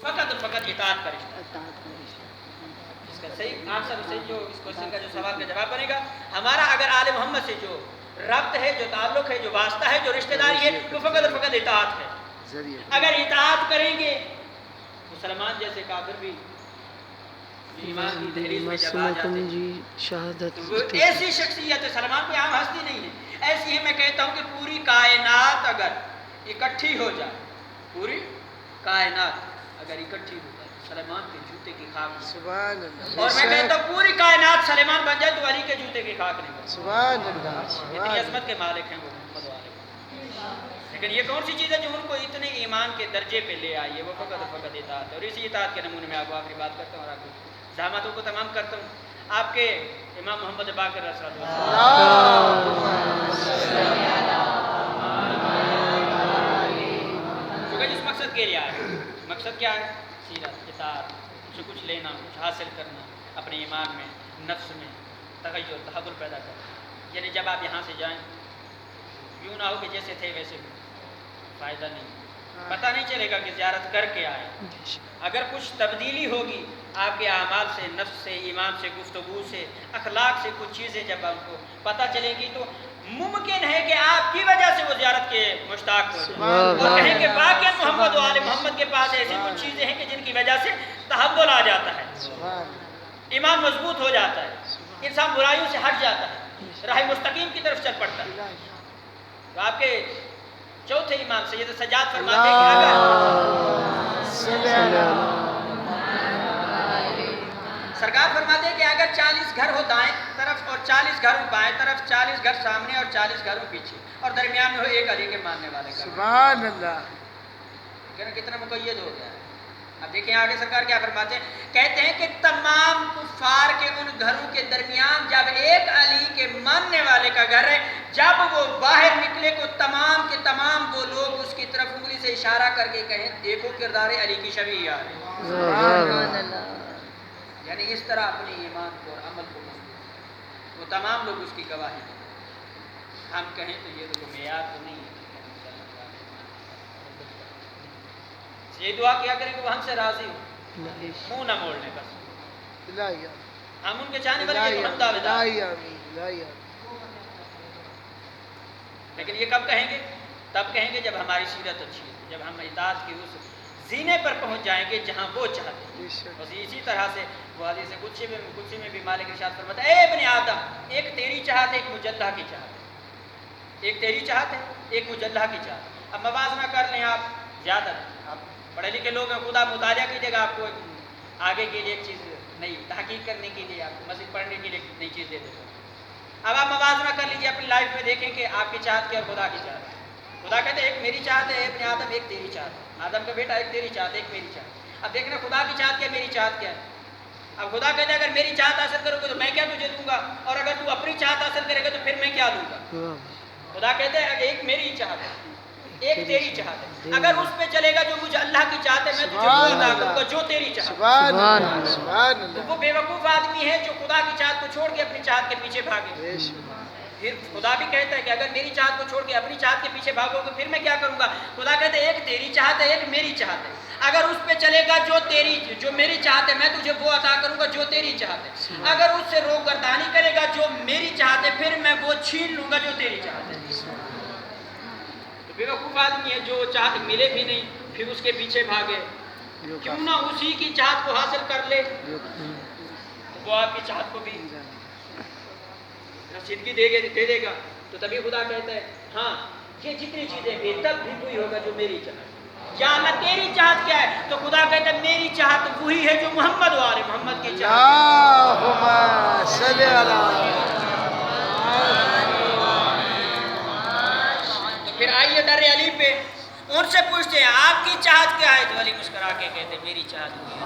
फकत फकत इताअत का रिश्ता। इसका सही आंसर से जो इस क्वेश्चन का जो सवाल का जवाब बनेगा, हमारा अगर आले मोहम्मद से जो रब्त है, जो ताल्लुक है, जो वास्ता है, जो रिश्तेदारी है, वो फकत और फकत इताअत है। अगर इताअत करेंगे मुसलमान जैसे काफिर भी ईमान की दहलीज में जब आ जाते हैं, तो ऐसी शख्सियत है, सलमान कोई आम हस्ती नहीं है, ऐसी है मैं कहता हूँ कि पूरी कायनात अगर इकट्ठी हो जाए, पूरी कायनात अगर इकट्ठी हो जाए सलमान के जूते की खाक में, सुभान अल्लाह, और मैं कहता हूँ पूरी कायनात सलमान बन जाए तो अली के जूते की खाक नहीं, सुभान अल्लाह, इतनी अजमत के मालिक हैं वो मोहम्मद वाले। लेकिन ये कौन सी चीज़ है जो उनको इतने ईमान के दर्जे पे ले आई है, वो फकत फकत इताअत है। और इसी इताअत के नमूने में आपको आखिरी बात करता हूँ और आपको ज़हमतों को तमाम करता हूँ। आपके इमाम मोहम्मद बाक़िर क्योंकि जिस मकसद के लिए आए, मकसद क्या है? सीरत, इताअत, उसे कुछ लेना, कुछ हासिल करना, अपने ईमान में, नफ्स में तगय्युर, तहव्वुल पैदा करना। यानी जब आप यहाँ से जाएँ, यूँ ना हो कि जैसे थे वैसे भी, फ़ायदा नहीं, पता नहीं चलेगा कि ज़ियारत करके आए। अगर कुछ तब्दीली होगी आपके आमाल से, नफ्स से, ईमान से, गुफ्तगू से, अखलाक से, कुछ चीज़ें जब आपको पता चलेगी तो मुमकिन है कि आपकी वजह से वो ज़ियारत के मुश्ताक हो जाए और कहें कि वाक़ई मोहम्मद व आले मोहम्मद के पास ऐसी कुछ चीज़ें हैं कि जिनकी वजह से तहव्वुल आ जाता है, ईमान मजबूत हो जाता है, इंसान बुराइयों से हट जाता है, राह मुस्तकीम की तरफ चल पड़ता है। तो आपके चौथे इमाम सैयद सज्जाद फरमाते हैं कि सरकार फरमाते हैं कि अगर 40 घर हो दाएं तरफ और 40 घर हो बाएं तरफ, 40 घर सामने और 40 घर पीछे, और दरमियान में हो एक अली के मानने वाले का, सुभान अल्लाह, कितना मुक़य्यद हो गया। अब देखिए आगे सरकार क्या फरमाते हैं, कहते हैं कि तमाम कुफ़ार के उन घरों के दरमियान जब एक अली के मानने वाले का घर है, जब वो बाहर निकले को तमाम के तमाम वो लोग उसकी तरफ उंगली से इशारा करके कहें देखो किरदार अली की शबीह आ रही, यानी इस तरह अपने ईमान को और अमल को वो तमाम लोग उसकी गवाही दें। हम कहें तो ये तो मेयार तो नहीं है, ये दुआ किया करें कि वो हमसे राजी हो, मुंह न मोड़ने बस, हम उनके चाहने वाले हम दावेदार। लेकिन ये कब कहेंगे? तब कहेंगे जब हमारी सीरत अच्छी है, जब हम इताअत की उस जीने पर पहुंच जाएंगे जहां वो चाहते हैं। बस इसी तरह से वो हदीस कुदसी में भी मालिक इरशाद फरमाता है, ए इब्ने आदम, एक तेरी चाहत है, एक मुजल्ला की चाहत, एक तेरी चाहत है, एक मुजल्ला की चाहत। अब मवाज़ना कर लें आप, ज़्यादा आप पढ़े लिखे लोग हैं, खुदा मुतालिया कीजिएगा, आपको आगे के लिए एक चीज़ नई तहकीक करने के लिए, आपको मज़ीद पढ़ने के लिए एक नई चीज़ दे देते हैं। अब आप मवाज़ना कर लीजिए अपनी लाइफ में, देखें कि आपकी चाहत क्या और खुदा की चाहत। खुदा कहते हैं एक मेरी चाहत है, इब्ने आदम, एक तेरी चाहत, आदम का बेटा, एक तेरी चाहत, एक मेरी चाहत। अब देखना खुदा की चाहत क्या, मेरी चाहत क्या है। अब खुदा कहते हैं अगर मेरी चाहत हासिल करोगे तो मैं क्या तुझे दूंगा, और अगर तू अपनी चाहत हासिल करेगा तो फिर मैं क्या दूंगा। खुदा कहते हैं एक मेरी चाहत है, एक तेरी चाहत है, अगर उस पे चलेगा जो मुझे अल्लाह की चाहत है मैं तुझे वो अता करूंगा जो तेरी चाहत। तो वो बेवकूफ़ आदमी है जो खुदा की चाहत को छोड़ के अपनी चाहत के पीछे भागे। फिर खुदा भी कहता है कि अगर मेरी चाहत को छोड़ के अपनी चाहत के पीछे भागोगे फिर मैं क्या करूंगा। खुदा कहते हैं एक तेरी चाहत है, एक मेरी चाहत है, अगर उस पे चलेगा जो मेरी चाहत है मैं तुझे वो अता करूंगा जो तेरी चाहत है, अगर उससे रोकगर्दानी करेगा जो मेरी चाहत है फिर मैं वो छीन लूंगा जो तेरी चाहत है। तो बेवकूफ़ आदमी है जो चाहत मिले भी नहीं फिर उसके पीछे भागे, क्यों ना उसी की चाहत को हासिल कर ले, तो वो आपकी चाहत को भी रसीदगी दे देगा। तो तभी खुदा कहता है हाँ ये जितनी चीज़ें भी तब भी कोई होगा जो मेरी चाहत। क्या ना तेरी चाहत क्या है, तो खुदा कहता है मेरी चाहत वही है जो मोहम्मद वाले मोहम्मद की चाहत। तो फिर आइए दर अली पे उनसे पूछते हैं आपकी चाहत क्या है, तो अली मुस्कुरा के कहते हैं मेरी चाहत वही है।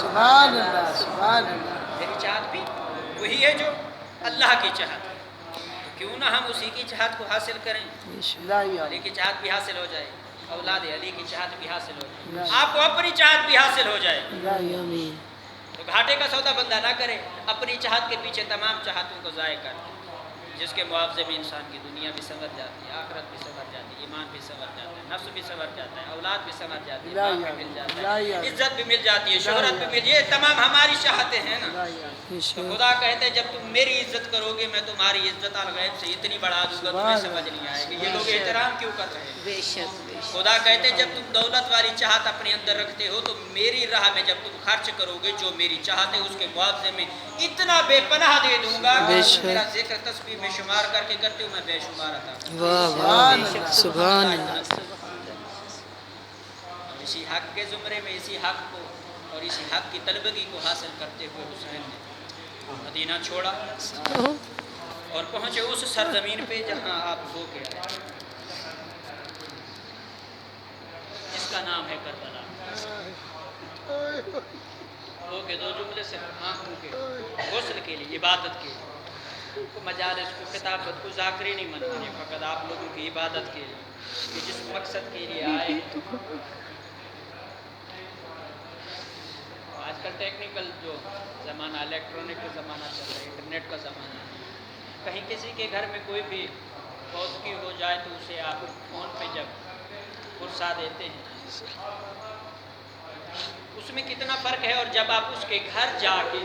सुभान अल्लाह, सुभान अल्लाह, मेरी चाहत भी वही है जो अल्लाह की चाहत। तो क्यों ना हम उसी की चाहत को हासिल करें, अली की चाहत भी हासिल हो जाए, औलाद अली की चाहत भी हासिल हो जाए, आपको अपनी चाहत भी हासिल हो जाए। तो घाटे का सौदा बंदा ना करे, अपनी चाहत के पीछे तमाम चाहतों को ज़ाय कर। जिसके मुआवजे में इंसान की दुनिया भी संवर जाती है, आखिरत भी संवर जाती है, ईमान भी संवर जाता है, नफ्स भी संवर जाता है, औलाद भी संवर जाती है, माल भी मिल जाता है, इज्जत भी मिल जाती है, शोहरत भी मिल, ये तमाम हमारी चाहते हैं ना। तो खुदा कहते हैं जब तुम मेरी इज्जत करोगे मैं तुम्हारी इज्जत अल-गैब से इतनी बढ़ा दूंगा तुम्हें समझ नहीं आएगी ये लोग एहतराम क्यों कर रहे हैं। बेशक खुदा कहते हैं जब तुम दौलत वाली चाहत अपने अंदर रखते हो तो मेरी राह में जब तुम खर्च करोगे जो मेरी चाहत है उसके मुआवजे में इतना बेपनाह दे दूंगा कि मेरा जिक्र तस्बीह में शुमार करके करते हो मैं बेशुमार अता। वाह वाह सुभान अल्लाह। इसी हक के जुमरे में इसी हक को और इसी हक की तलबगी को हासिल करते हुए हुसैन ने मदीना छोड़ा और पहुंचे उस सरजमीन पे जहां आप हो के आए जिसका नाम है करबला। हो के दो जुमले से आंखों के गुस्ल के लिए इबादत के लिए को मजालिस को किताबत को ज़ाकरी नहीं मनाने फ़कत आप लोगों की इबादत के लिए कि जिस मकसद के लिए आए। आजकल टेक्निकल जो ज़माना इलेक्ट्रॉनिक का ज़माना चल रहा है, इंटरनेट का ज़माना, कहीं किसी के घर में कोई भी मौजूदगी हो जाए तो उसे आप फ़ोन पे जब पुरसा देते हैं उसमें कितना फ़र्क है और जब आप उसके घर जाके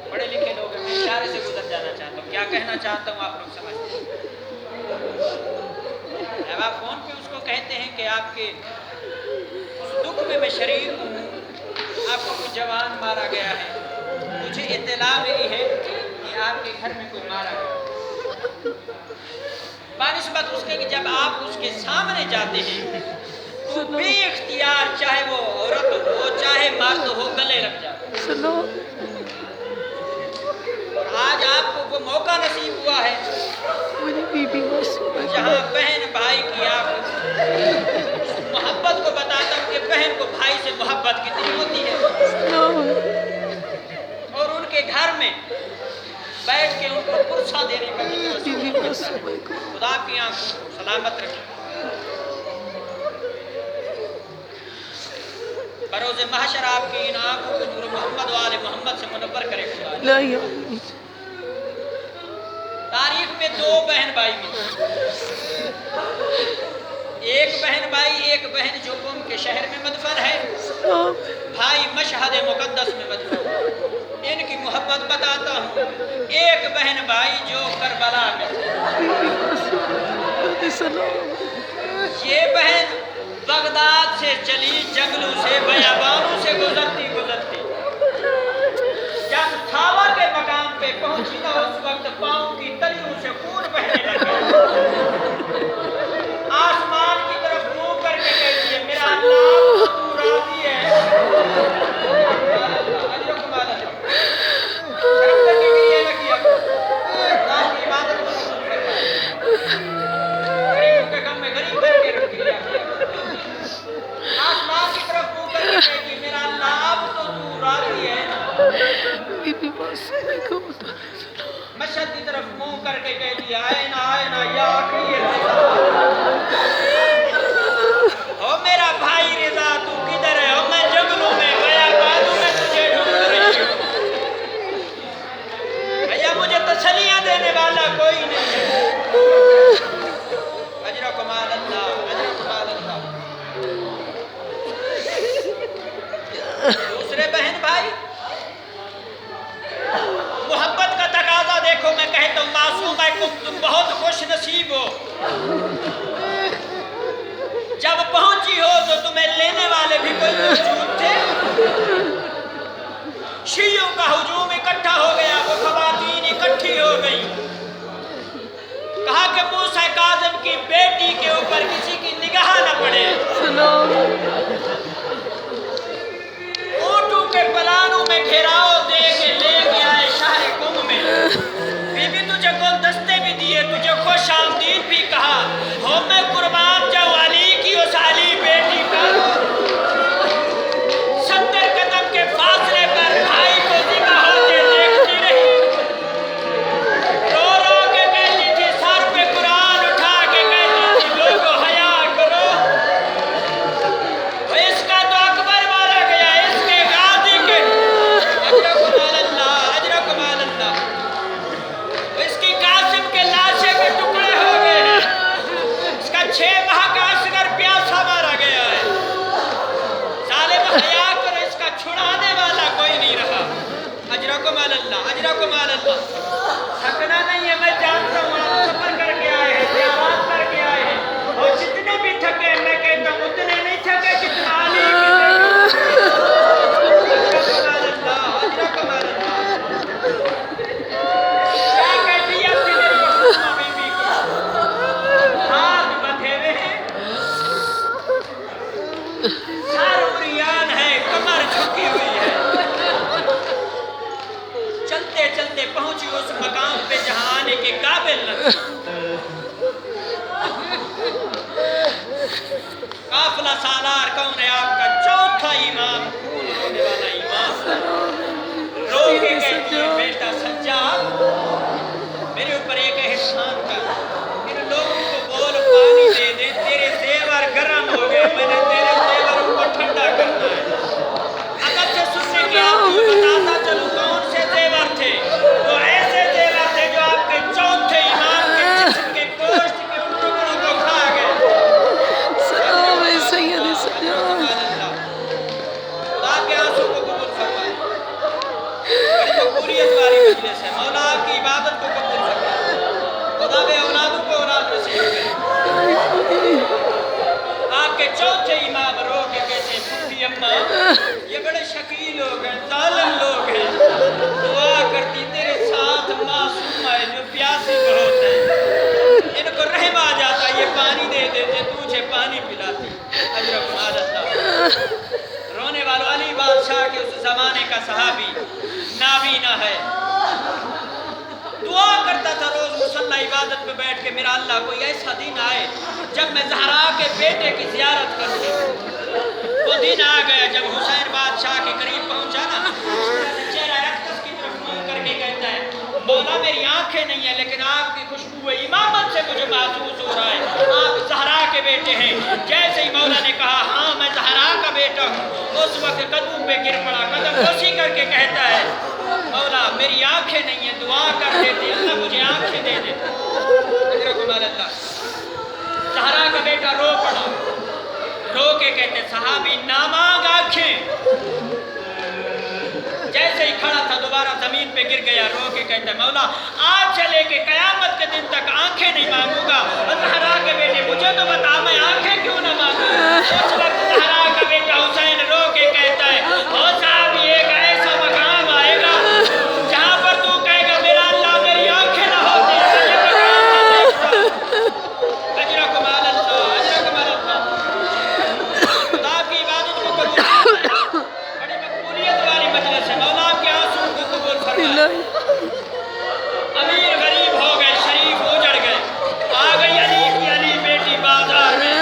पढ़े लिखे लोग हैं, मैं इशारे से गुजर जाना चाहता हूँ, क्या कहना चाहता हूँ आप लोग समझते हैं। जब आप फ़ोन पे उसको कहते हैं कि आपके दुख में मैं शरीक हूँ, आपको कोई जवान मारा गया है, मुझे इत्तला मिली है कि आपके घर में कोई मारा गया। बानिस्बत उसके कि जब आप उसके सामने जाते हैं तो बेइख्तियार चाहे वो औरत हो चाहे मर्द हो गले लग जाते हैं। और आज आपको वो मौका नसीब हुआ है जहाँ बहन भाई की आप मोहब्बत को बताता हूँ कि बहन को भाई से मोहब्बत कितनी होती है और उनके घर में बैठ के उनको पुरसा देने का खुदा की आंखों को सलामत रखे। बरोज़े महशर आपकी इन आंखों को नूर मोहम्मद वाले मोहम्मद से मुनव्वर करे खुदा। तारीख में दो बहन भाई मिले, एक बहन जो कुम के शहर में मदफन है, भाई मशहद मुकद्दस में मदफन। इनकी मोहब्बत बताता हूँ, एक बहन भाई जो करबला में, ये बहन बगदाद से चली जंगलों से बयाबानों से गुजरती जब थावा के मकाम पे पहुंची ना उस वक्त पाँव की तलियों से खून बहने लगा। आसमान की तरफ मुंह करके कहती है मेरा अल्लाह तू राज़ी है। शर्म करके भी ये न किया अल्लाह की इबादत को कबूल फरमाए, गरीबों के गम में गरीब करके रख दिया। आसमान की तरफ मुंह करके कहती है मेरा अल्लाह तो तू राज़ी है। मशहद की तरफ मुंह करके कह दिया आए ना या ओ मेरा भाई रिजा तू किधर है? मैं जंगलों में गया बादों में तुझे ढूंढ रही हूँ। भैया मुझे तसल्लियां देने वाला कोई नहीं है। अजर कमाल अल्लाह, अजर कमाल अल्लाह। दूसरे बहन भाई मोहब्बत का तकाजा देखो, मैं कहता हूँ मासूम है तुम बहुत खुश नसीब हो। जब पहुंची हो तो तुम्हें लेने वाले भी कोई मौजूद थे। शियों का हुजूम इकट्ठा हो गया, वो खवातीन इकट्ठी हो गई। कहा कि मूसा काज़िम की बेटी के ऊपर किसी की निगाह न पड़े। ऊँटों के पलानों में घेराव दे के लेके आए शहर कुम में। बीबी तुझे गुलदस्ते भी दिए, तुझे खुश आमदीद भी कहा। हो मैं कुर्बान जाऊँ अली की उस अली बेटी का। 70 कदम के फासले पर भाई को ज़िबा होते देखती रही। रो रो के कहती थी, सर पे कुरान उठा के कहती थी लोगों हया सर उरियान है, कमर झुकी हुई है। चलते चलते पहुंची उस मकाम पे जहां आने के काबिल न थी। काफिला सालार कौन है आपका चौथा इमाम, खून रोने वाला इमाम। रो के कहती है बेटा सज्जाद, मेरे ऊपर एक एहसान कर, इन लोगों को बोल पानी दे दे, तेरे जेवर गर्म हो गए, मैंने तेरे जेवर को ठंडा करना है। अगर से सुनने के आपको बताता चलूं कौन से जेवर थे, वो ऐसे जेवर थे जो आपके चौथे इमाम के जिस्म के गोश्त के उन टुकड़ों को खा गए। सलाम है सैयद सज्जाद। खुदा के आंसू को कबूल फरमाए। बड़ी मकबूलियत वाली मजलिस है, मौला आपकी इबादत को कबूल फरमाए। खुदा बे औलादों को औलाद नसीब करे। आपके चौथे इमाम रो के कहते हैं फूफी अम्मा, ये बड़े शकील लोग हैं, जालिम लोग हैं, दुआ करती तेरे साथ मासूम है जो प्यासी बहुत है, इनको रहम आ जाता, ये पानी दे देते, तुझे पानी पिलाती। अजरक मादल्ला। रोने वालों अली बादशाह के उस जमाने का सहाबी नाबीना है, दुआ करता था रोज मुसल्ला इबादत में बैठ के, मेरा अल्लाह कोई ऐसा दिन आए जब मैं ज़हरा के बेटे की ज़ियारत कर सकूं। वो दिन आ गया जब हुसैन बादशाह के करीब पहुंचा ना, चेहरा रक्तस की तरफ मुंह करके कहता है मौला मेरी आंखें नहीं है लेकिन आपकी खुशबू इमामत से मुझे महसूस हो रहा है, आप ज़हरा के बेटे हैं। जैसे ही मौला ने कहा हाँ मैं ज़हरा का बेटा हूँ, उस वक्त कदम पे गिर पड़ा, कदम कोशी करके कहता है मौला मेरी आंखें नहीं है, दुआ कर देते अल्लाह मुझे आंखें दे दे। ज़हरा का बेटा रो पड़ा, रो के कहते सहाबी नामांग आंखें। जैसे ही खड़ा था दोबारा जमीन पे गिर गया, रो के कहते मौला आज से लेके कयामत के दिन तक आंखें नहीं मांगूंगा। ज़हरा के बेटे मुझे तो बता मैं आंखें क्यों ना मांगूं। उस वक्त ज़हरा का बेटा हुसैन रो के कहता है ओ साहब एक ऐसा मकाम आएगा जहां पर तू कहेगा मेरा अल्लाह मेरी आंखें ना होती, ये मकाम ना देखता। अजरकुम अल्लाह, अजरकुम अल्लाह। खुदा की इबादत को कबूल फरमाए। बड़ी मकबूलियत वाली मजलिस है, मौला के आंसू को कबूल फरमाए। अमीर गरीब हो गए, शरीफ उजड़ गए, आ गई अली की अली बेटी बाजार में।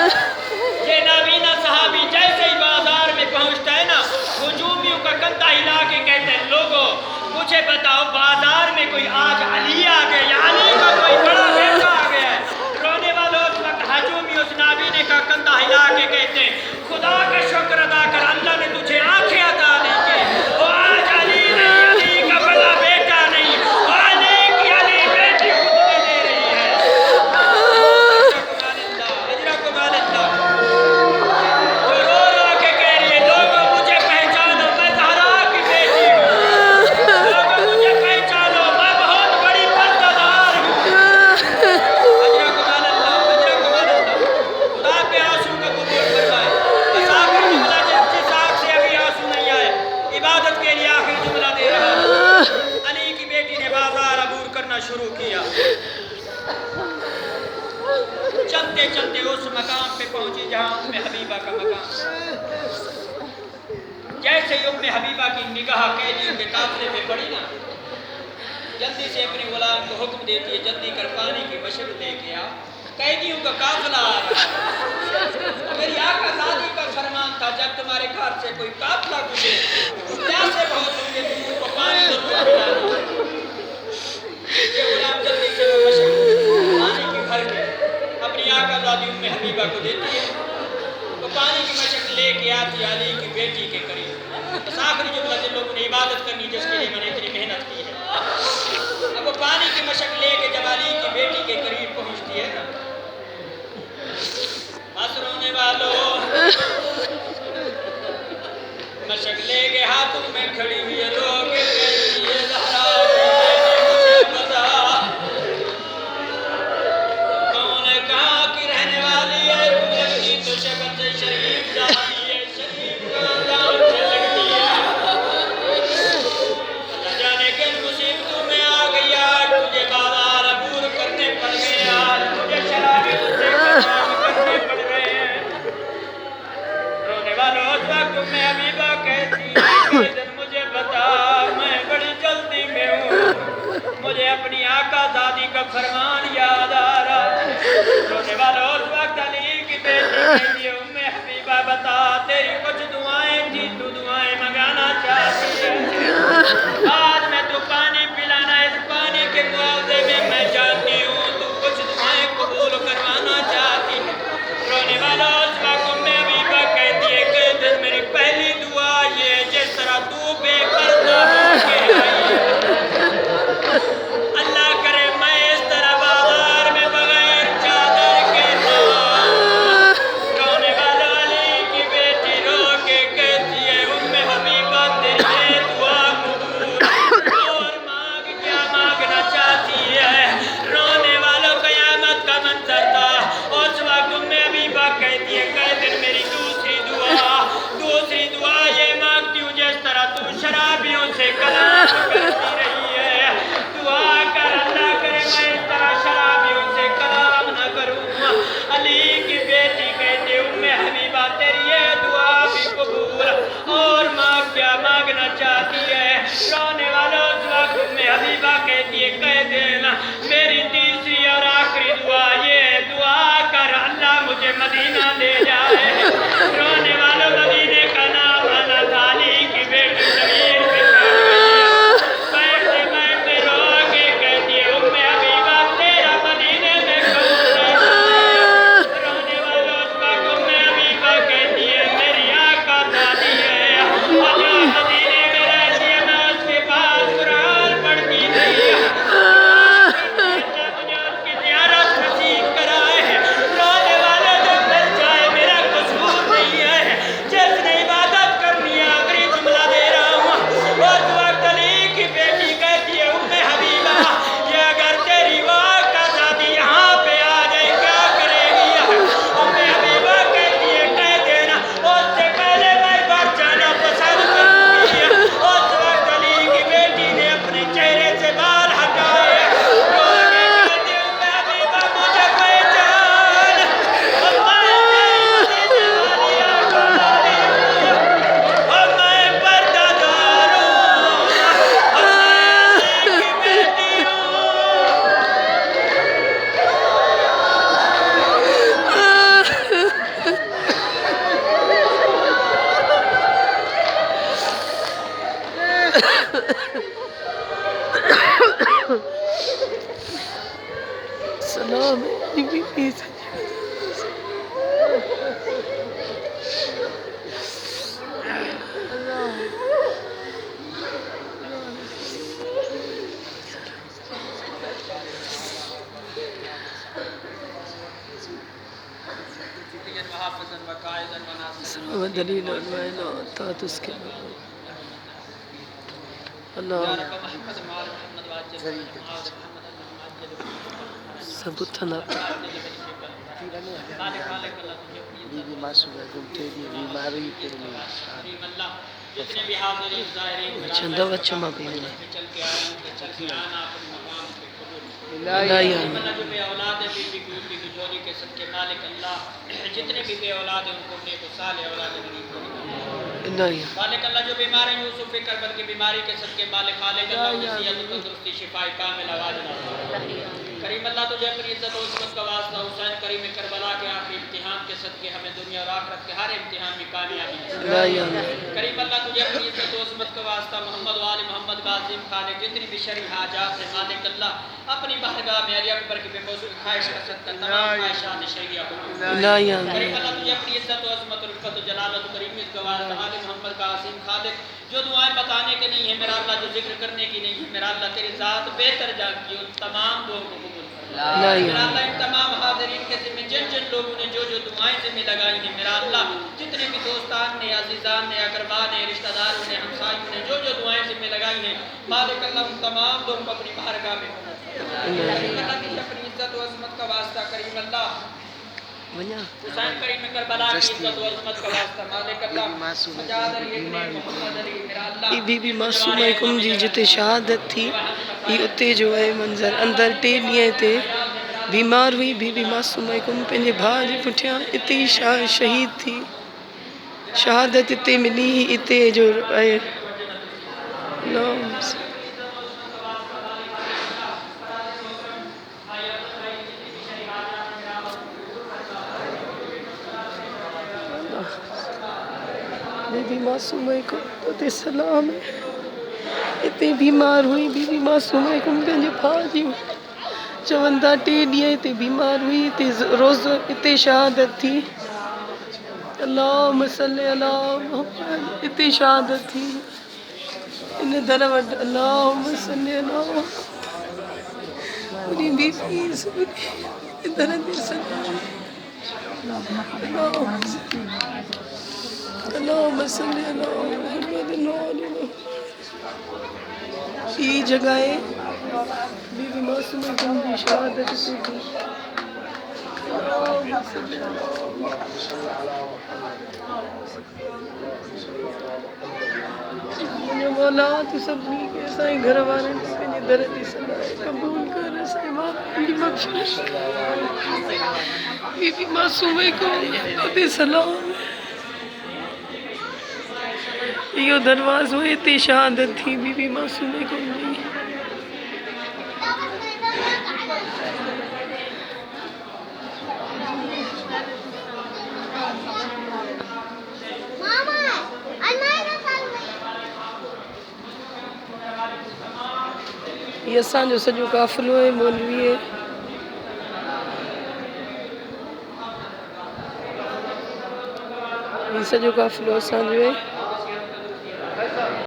ये नाबीना सहाबी जैसे ही बाजार में पहुंचता है ना, हुजूमियों का कंधा हिला के कहते हैं लोगों मुझे बताओ बाजार में कोई आज अली आ गया या अली का कोई बड़ा बेटा आ गया है। रोने वालों उस वक्त हजूमी उस नाबीने का कंधा हिला के कहते हैं खुदा का शुक्र अदा कर अल्लाह ने तुझे आंखें अता नहीं की, वो आज अली नहीं, अली का बड़ा बेटा नहीं, वो अली की अली बेटी को तुम्हें दे रही है। अजरकुम अल्लाह। जो रो रो के कह रही है लोगों मुझे पहचानो मैं ज़हरा की बेटी हूँ, लोगों मुझे पहचानो मैं बहुत बड़ी पर्दादार हूँ। अजरकुम अल्लाह, अजरकुम अल्लाह। खुदा के आंसू का कबूल फरमाए। बस आखिरी जुमला जिस आँख से अभी आंसू नहीं आए, इबादत के लिए आखिरी जुमला दे रहा हूँ। अली की बेटी ने बाजार अबूर करना शुरू किया। चलते चलते उस मकाम पे पहुंची जहां उम्मे हबीबा का मकाम। जैसे ही उम्मे हबीबा की निगाह कैदियों के काफिले पे पड़ी ना, जल्दी से अपने गुलाम को हुक्म देती है जल्दी कर पानी की मशक लेके आ, कैदियों का काफिला आ रहा है। मेरी आका ज़ादी का फरमान था जब तुम्हारे घर से कोई काफिला गुजरे प्यासे बहुत होंगे तुम उनको पानी जरूर पिलाना। ये गुलाम जल्दी से वो मशक पानी की भर के अपनी आका ज़ादी उम्मे हबीबा को देती है। वो पानी की मशक लेके आती अली की बेटी के करीब। बस आखिरी जुमला जिन लोगों ने इबादत करनी जिसके लिए मैंने इतनी मेहनत की है, अब वो पानी की मशक लेके जब अली की बेटी के करीब पहुंचती है ना, बस रोने वालों मशक लेके हाथों में खड़ी हुई है, रो के कहती है ज़हरा मुझे बता कौन है कहाँ की रहने वाली है, तुम्हारी तो शक्ल से शरीफ जाती है, शरीफ खानदान से लगती है। अल्लाह जाने किन मुसीबतों में आ गई आज तुझे बाजार अबूर करने पड़ गए, आज तुझे शराबी से काम करने पड़ रहे हैं। रोने उम्मे हबीबा कहती है कि मुझे बता, मैं बड़ी जल्दी में हूँ, मुझे अपनी आका दादी का फरमान याद आ रहा है। रोने वालों उस वक्त अली की बेटी कहती है उम्मे हबीबा बता, तेरी कुछ दुआएं थी, तू दुआएं मंगाना चाहती है। आज मैं तो पानी पिलाना, इस पानी के मुआवजे में मैं जानती हूँ तू कुछ दुआएं कबूल करवाना चाहती है। रोने वालों उस वक्त उम्मे हबीबा कहती है कि मेरी पहली दुआ ये, जिस तरह तू बेपर्दा होके आई है, अल्लाह करे मैं इस तरह बाजार में बगैर चादर के ना। रोने वाला अली की बेटी रो के कहती है उम्मे हबीबा तेरी ये दुआ कबूल, और मांग क्या मांगना चाहती है। रोने वालों कयामत का मंजर था। उस वक्त उम्मे हबीबा कहती है कह दिन मेरी दूसरी दुआ ये मांगती हूँ, जिस तरह तू शराबियों से कलाम करती रही है, दुआ कर अल्लाह करे मैं इस तरह शराबियों से कलाम न करूँ। अली की बेटी कहती उम्मे हबीबा तेरी ये दुआ भी कबूल, और माँ क्या मांगना चाहती है। रोने वालों उस वक्त उम्मे हबीबा कहती है कह देना मेरी तीसरी और आखिरी दुआ ये, दुआ कर अल्लाह मुझे मदीना ले जाए। रोने वालों मदीने का नाम आना था। अली की बेटी जमीन पे बैठते बैठते रो के कहती है उम्मे हबीबा तेरा मदीने में कौन है। रोने वालों उस वक्त उम्मे हबीबा कहती है मेरी आका दादी है, और जो मदीने में रहती है मैं उसके पास कुरान पढ़ती नहीं मुझे उसकी ज़ियारत नसीब कराए। रोने वाले जब मिल जाए मेरा कसूर नहीं है, जिसने इबादत करनी है आखिरी जुमला दे रहा हूँ। उस वक्त अली की बेटी कहती है उम्मे हबीबा ये अगर तेरी वाह का दादी यहाँ पे आ जाए क्या करेगी। उम्मे हबीबा कहती है कह देना उससे पहले मैं मर जाना पसंद करूँगी। उस वक्त अली की बेटी ने अपने चेहरे से बाल हटाए, रो के कहती है उम्मे हबीबा मुझे पहचान, और मैं पर्दादार हूँ, और मैं अली की बेटी हूँ। सलाम है बीबी दलील तात उसके अल्लाह सबूतना बीबी मासूम है तुम तेरी बीमारी पे जितने भी हाज़िरीन ज़ाहिरीन चंदा बच्चा मां भी चल के आए हैं कि चल के आना अपने मकाम पे कबूल। इलाही अल्लाह जो बे औलाद है बीबी की जोड़ी के सदके मालिक अल्लाह जितने भी बे औलाद हैं उनको नेक साले औलाद नसीब करो। इलाही मालिक अल्लाह जो बीमार हैं यूसुफ करबल की बीमारी के सदके मालिक खालिक अल्लाह उनकी सेहत तंदुरुस्ती शिफाए कामिल आवाज ना करीम अल्लाह तुझे अपनी इज्जत और इस्मत का वास्ता हुसैन करीम करबला के आखिरी इम्तिहान के सदके हमें दुनिया और आखिरत के हर इम्तिहान में कामयाबी करीम अल्लाह तुझे अपनी इज्जत और इस्मत का वास्ता मोहम्मद वाले मोहम्मद कासिम खाने जितनी भी शरई हाजात है मालिक अल्लाह अपनी बारगाह में अली अकबर की बेमौसम ख्वाहिश का सदका तमाम ख्वाहिशात शरिया इलाही करीम अल्लाह तुझे अपनी इज्जत और अज़मत और इफ़्फ़त और जलालत और करीमियत का वास्ता आले मोहम्मद कासिम खालिक जो दुआएं बताने की नहीं है मेरा अल्लाह जो जिक्र करने की नहीं है मेरा अल्लाह तेरी ज़ात बेहतर जानती है उन तमाम दुआओं को कबूल फरमा मेरा अल्लाह इन तमाम हाज़िरीन के ज़िम्मे जिन जिन लोगों ने जो जो दुआएं ज़िम्मे लगाई हैं मेरा अल्लाह जितने भी दोस्तान ने अज़ीज़ान ने अक़रबा ने रिश्तेदारों ने हमसायों ने जो जो दुआएं ज़िम्मे लगाई हैं मालिक अल्लाह उन तमाम दुआओं को अपनी बारगाह में करीम अल्लाह तुझे अपनी इज्जत और अज़मत का वास्ता करीम अल्लाह हुसैन करीम करबला की इज्जत और अज़मत का वास्ता मालिक अल्लाह सजाद अली मोहम्मद अली मेरा अल्लाह बीबी मासूमा कुम जी जिते शहादत थी ये उते जो है मंजर अंदर 3 ॾींहं ते बीमार हुई बीबी मासूमा कुम पंहिंजे भाउ जे पुठियां इते शहीद थी शहादत इते मिली इते जो आहे बीबी मासूम को ते सलाम इते बीमार हुई बीबी मासूम को पंहिंजे भाउ जी चवनि था 3 ॾींहं हिते बीमार हुई हिते रोज़ हिते शहादत थी अल्लाहुम्मा सल्ली अला मुहम्मद हिते शहादत थी इन दर वटि अल्लाहुम्मा सल्ली अला पूरी बीबी दर ते सलाम अल्लाहुम्मा सल्ली अला मुहम्मद ये जगह है बीबी मासूम की शहादत से थी मुझे मौला तू सभिनी खे असांजे घर वारनि खे पंहिंजे दर ते सलाह क़बूल कर असांजे माउ पीउ जी मग़फ़िरत बीबी मासूम को ते सलाम इहो दरवाज़ो हिते शहादत थी बीबी मासूम को ये असांजो सॼो काफ़िलो आहे मौलवी आहे ये सॼो काफ़िलो असांजो आहे